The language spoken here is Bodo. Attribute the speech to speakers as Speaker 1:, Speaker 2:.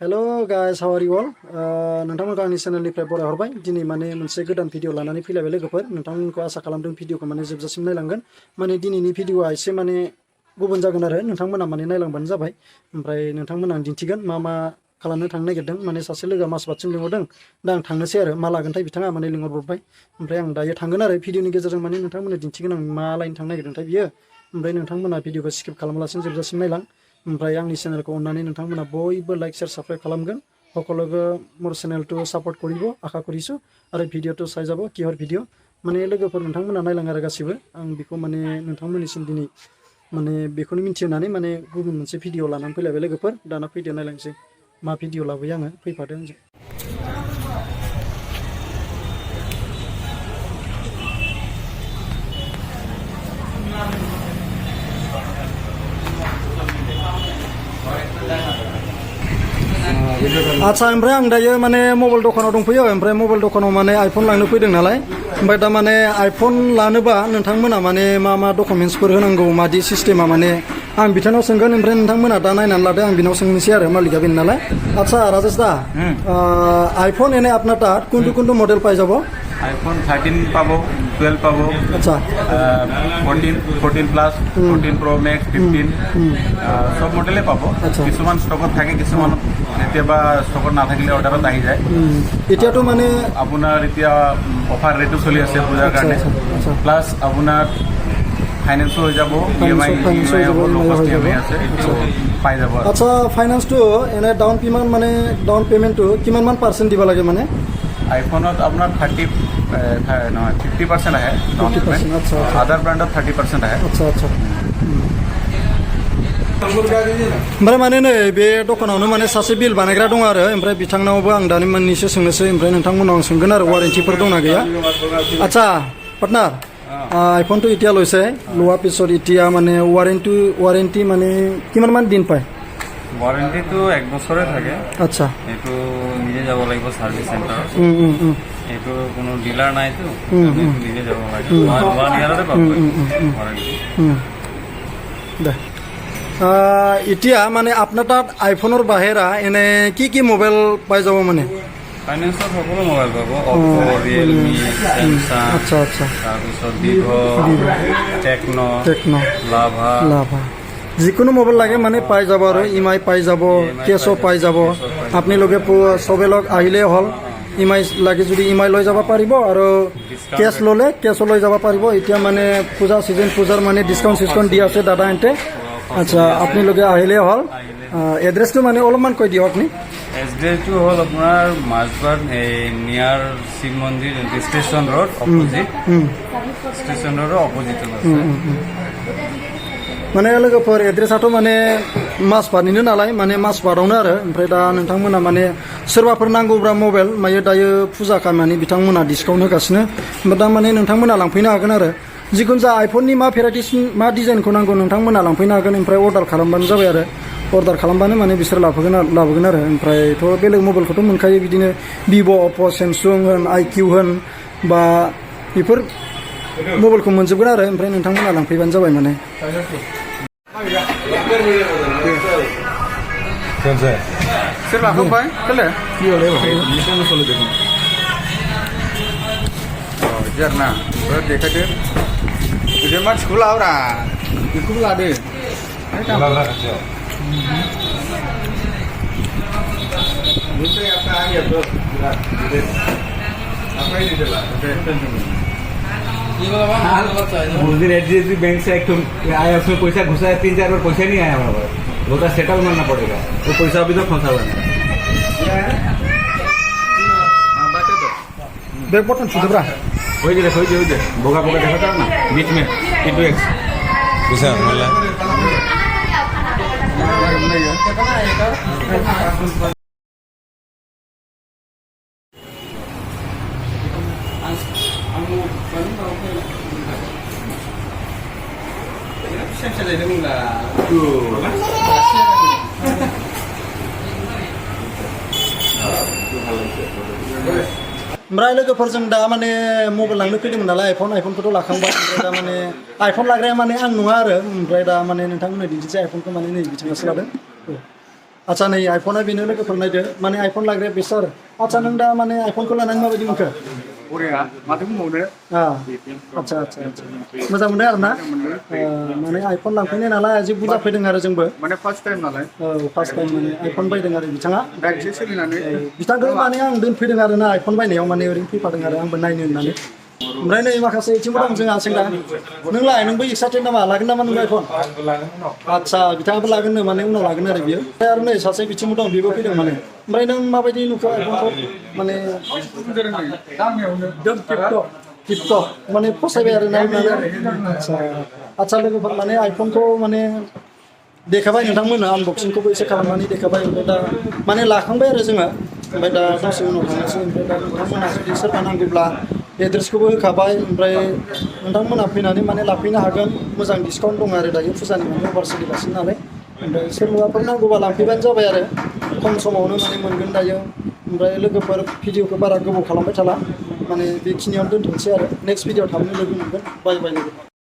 Speaker 1: hello guys how are you all नोंथांमोनखौ आंनि चेनेलनिफ्राय बराय हरबाय दिनै माने मोनसे गोदान भिडिअ लानानै फैलायबाय लोगोफोर नोंथांमोनखौ आसा खालामदों भिडिअखौ माने जोबजासिम नायलांगोन माने दिनैनि भिडिअआ एसे माने गुबुन जागोन आरो नोंथांमोना माने नायलांबानो जाबाय ओमफ्राय नोंथांमोना दिन्थिगोन मा मा खालामनो थांनो नागिरदों माने सासे लोगोआ मासबादसिम लिंहरदों दा आं थांनोसै आरो मा लागोनथाय बिथाङा माने लिंहरब्रबबाय ओमफ्राय आं दायो थांगोन आरो भिडिअनि गेजेरजों माने नोंथांमोननो दिन्थिगोन आं मा लायनो थांनो नागिरदोंथाय बियो ओमफ्राय नोंथांमोना भिडिअखौ स्किप खालामालासिनो जोबजासिम नायलां ओमफ्राय आंनि चेनेलखौ अननानै नोंथांमोना बयबो लाइक शेयार साबस्क्राइब खालामगोन সকলোকে মোৰ চেনেলটো সাপোर्ट কৰিব আশা কৰিছো আৰু ভিডিঅ'টো চাই যাব কিহৰ ভিডিঅ' মানে লোগोफोर नोंथांमोना नायलां आरो गासिबो आं बेखौ माने नोंथांमोननिसिम दिनै माने बेखौनो मिन्थिहोनानै माने गुबुन मोनसे भिडिअ लानानै फैलायबाय लोगोफोर दाना फैदो नायलांसै मा भिडिअ लाबोयो आङो फैफादो आंजों आच्छा ओमफ्राय आं दायो माने मबाइल दखानाव दंफैयो ओमफ्राय मबाइल दखानाव माने आइफन लांनो फैदों नालाय ओमफ्राय दा माने आइफन लानोबा नोंथांमोना माने मा मा डकुमेन्ट्सफोर होनांगौ मादि सिस्टेमा माने आं बिथांनाव सोंगोन ओमफ्राय नोंथांमोना दा नायनानै लादो आं बिनाव सोंनोसै आरो मालिका बेनो नालाय আচ্ছা राजेश दा आइफन এনে আপনার তাত কোনটো কোনটো মডেল পাই যাব
Speaker 2: iPhone 13 পাবো 12 পাবো
Speaker 1: আচ্ছা
Speaker 2: 14 প্লাস 14 Pro Max 15 সব মডেলে পাবো কিছুমান ষ্টকত থাকে কিছুমান কেতিয়াবা ষ্টকত নাথাকিলে অৰ্ডাৰত আহি যায়
Speaker 1: এতিয়াতো মানে
Speaker 2: আপোনাৰ এতিয়া অফাৰ ৰেটটো চলি আছে পূজাৰ কাৰণে প্লাছ আপোনাৰ ফাইনেন্সো হৈ যাব ইএমআই আছে পাই যাব
Speaker 1: আচ্ছা ফাইনেন্সটো এনে ডাউন পেমেন্ট মানে ডাউন পেমেন্টটো কিমান মান পাৰ্চেন্ট দিব লাগে মানে
Speaker 2: আইফোনত আপোনাৰ 50% আহে ডাউন পেমেন্ট
Speaker 1: আচ্ছা
Speaker 2: আদাৰ ব্ৰেণ্ডত 30% আহে
Speaker 1: আচ্ছা আচ্ছা ओमफ्राय माने नै बे दखानावनो माने सासे बिल बानायग्रा दं आरो ओमफ्राय बिथांनावबो आं दानि मोननैसो सोंनोसै ओमफ्राय नोंथांमोनाव आं सोंगोन आरो वारेन्टिफोर दंना गैया আচ্ছা পার্টনার আইফোনটো এতিয়া লৈছে লোৱাৰ পিছত এতিয়া মানে ৱাৰেণ্টি মানে কিমান মান দিন পায়
Speaker 2: ওয়ারেন্টিটো 1 বছৰে থাকে
Speaker 1: আচ্ছা
Speaker 2: এটো নিজে যাব লাগিব সার্ভিস সেন্টাৰত এটো কোনো ডিলাৰ নাইতো নিজে যাব লাগিব 1 ইয়াৰতে পাব ওয়ারেন্টি
Speaker 1: দে এতিয়া মানে আপোনাৰ তাত আইফোনৰ বাহিৰা এনে কি কি মোবাইল পাই যাব মানে
Speaker 2: ফাইনেন্সত সকলো মোবাইল পাব অপো রিয়েলমি স্যামসাং
Speaker 1: আচ্ছা আচ্ছা
Speaker 2: তাৰপিছত ভিভো টেকনো লাভা
Speaker 1: যিকোনো মোবাইল লাগে মানে পাই যাব আৰু ইএমআই পাই যাব কেছো পাই যাব আপোনালোকে সবে লগ আহিলে হল ইএমআই লাগে যদি ইএমআই লৈ যাব পাৰিব আৰু কেছ ল'লে কেছো লৈ যাব পাৰিব এতিয়া মানে পূজা সিজন পূজাৰ মানে ডিসকাউন্ট দি আছে দাদা এন্তে আচ্ছা আপোনালোকে আহিলে হল এড্ৰেছটো মানে অলপমান কৈ দিয়ক আপুনি
Speaker 2: এড্ৰেছটো হ'ল আপোনাৰ মাজবাট নিয়াৰ শিৱ মন্দিৰ ষ্টেচন ৰোড অপোজিট ষ্টেচন ৰোডৰ অপোজিটত আছে
Speaker 1: माने लोगोफोर एड्रेसाथ' माने मासबाटनिनो नालाय माने मासबाटावनो आरो ओमफ्राय दा नोंथांमोना माने सोरबाफोर नांगौब्ला मबाइल माने दायो फुजा खामानि बिथांमोना डिसकाउन्ट होगासिनो ओमफ्राय दा माने नोंथांमोना लांफैनो हागोन आरो जिखुनु जा आइफननि मा भेराइटिस मा डिजाइनखौ नांगौ नोंथांमोना लांफैनो हागोन ओमफ्राय अर्डार खालामबानो जाबाय आरो अर्डार खालामबानो माने बिसोर लाबोगोन आरो ओमफ्रायथ' बेलेग मबाइलखौथ' मोनखायो बिदिनो भिभ' अप्प' सेमसुं होन आइकिउ होन बा बेफोर मबाइलखौ मोनजोबगोन आरो ओमफ्राय नोंथांमोना लांफैबानो जाबाय माने
Speaker 2: सोरबा होबाय कले ना देखादो बिदि मानसिखौ लाब्रा बेखौबो लादो
Speaker 3: उस दिन HDFC बैंक से एक आया उसमें पैसा घुसा है 3-4 बार पैसा नहीं आया हमारे पास वो तो सेटल करना पड़ेगा वो पैसा अभी तक फंसा हुआ है
Speaker 1: बैक बटन छुदब्रा
Speaker 3: हो जाए बोगा देखा था ना बीच में T2X
Speaker 2: bisa malah
Speaker 1: ओमफ्राय लोगोफोरजों दा माने मबाइल लांनो फैदोंमोन नालाय आइफनखौथ' लाखांबाय ओमफ्राय दा माने आइफन लाग्राया माने आं नङा आरो ओमफ्राय दा माने नोंथांमोननो दिन्थिसै आइफनखौ माने नै बिथाङासो लादों आच्चा नै आइफना बेनो लोगोफोर नायदो माने आइफन लाग्राया बेसो आरो आच्चा नों दा माने आइफनखौ लानानै माबायदि मोनखो
Speaker 2: बरिया माथो बुंबावनो
Speaker 1: आच्चा मोजां मोनदों आरो ना माने आइफन लांफैनाय नालाय जि बुरजा फैदों आरो जोंबो
Speaker 2: माने फार्स्ट टाइम नालाय
Speaker 1: फार्स्ट टाइम माने आइफन बायदों आरो बिथाङा
Speaker 2: दाइरेक्टसो सोलिनानै
Speaker 1: बिथांखौ माने आं दोनफैदों आरो ना आइफन बायनायाव माने ओरैनो फैफादों आरो आंबो नायनो होननानै ओमफ्राय नै माखासे इथिंबो दं जोंहा सेंग्रा नोंलाय नोंबो एक्साइटेड नामा लागोन नामा नों आइफन आच्चा बिथाङाबो लागोननो माने उनाव लागोन आरो बियो ओमफ्राय आरो नै सासे बिथिंबो दं बेबो फैदों माने ओमफ्राय नों माबायदि नुखो आइफनखौ माने टिपटप माने फसायबाय आरो ना आच्चा लोगोफोर माने आइफनखौ माने देखाबाय नोंथांमोननो आनबक्सिंखौबो एसे खालामनानै देखाबाय ओमफ्राय दा माने लाखांबाय आरो जोङो ओमफ्राय दा दसे उनाव थांनोसै ओमफ्राय दा नोंथांमोनहा जुदि सोरबा नांगौब्ला एड्रेसखौबो होखाबाय ओमफ्राय नोंथांमोनहा फैनानै माने लाफैनो हागोन मोजां डिसकाउन्ट दं आरो दायो फुजानि माने अफार सोलिगासिनो नालाय ओमफ्राय सोरबाफोर नांगौबा लांफैबानो जाबाय आरो खम समावनो माने मोनगोन दायो ओमफ्राय लोगोफोर भिडिअखौ बारा गोबाव खालामबाय थाला माने बेखिनियावनो दोनथ'नोसै आरो नेक्स्ट भिडिअ थाबैनो लोगो मोनगोन बाय बाय लोगो